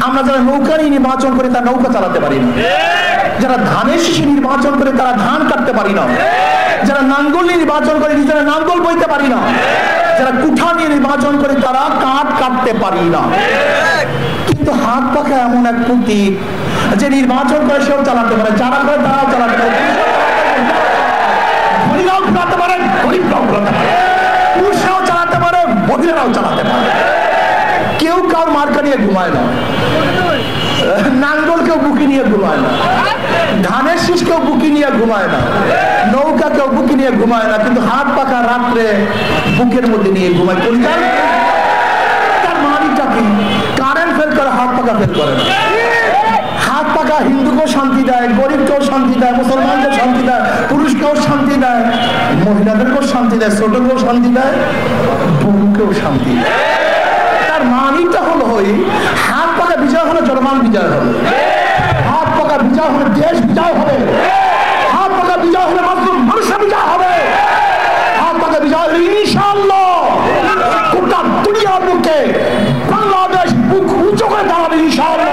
আমরা যারা নৌকা নিয়ে নির্বাচন করে তারা নৌকা চালাতে পারি না, যারা ধানের শীষে নির্বাচন করে তারা ধান কাটতে পারি না, যারা নাঙ্গল নিয়ে নির্বাচন করে নিজেরা নাঙ্গল বইতে পারি না, যারা কুঠা নিয়ে নির্বাচন করে তারা কাঠ কাটতে পারি না। কিন্তু হাত পাখা এমন এক প্রতীক যে নির্বাচন করে সেও চালাতে পারে, যারা করে তারাও চালাতে পারে, ধনীরাও ঘুরাতে পারে, গরিবরাও ঘুরাতে পারে, পুরুষরাও চালাতে পারে, মহিলারাও চালাতে পারে। কেউ কার মার্কা নিয়ে ঘুমায় না, নাঙ্গল কেউ বুকি নিয়ে ঘুমায় না, ধানের শীষ কেউ বুকি নিয়ে ঘুমায় না, নৌকা কেউ বুকি নিয়ে ঘুমায় না, কিন্তু হাত পাখা রাত্রে বুকের মধ্যে নিয়ে ঘুমায়। তার মানিটা কি? কারেন্ট ফেল করে, হাত পাখা ফেল করে না। হাত পাখা হিন্দুকেও শান্তি দেয়, গরিবকেও শান্তি দেয়, মুসলমানকেও শান্তি দেয়, পুরুষকেও শান্তি দেয়, মহিলাদেরকেও শান্তি দেয়, ছোটকেও শান্তি দেয়, বউকেও শান্তি দেয়। তার মানিটা হলো হাত পাকা বিজয় হলে জনগণ বিজয় হবে, হাত পাকা বিজয় হলে দেশ বিজয় হবে, হাত পাকা বিজয় হলে মাত্র মানুষের বিজয় হবে, হাত পাকা বিজয় হলে ইনশাআল্লাহ গোটা দুনিয়ার বুকে বাংলাদেশ বুক উঁচু করে দাঁড়াবে ইনশাআল্লাহ।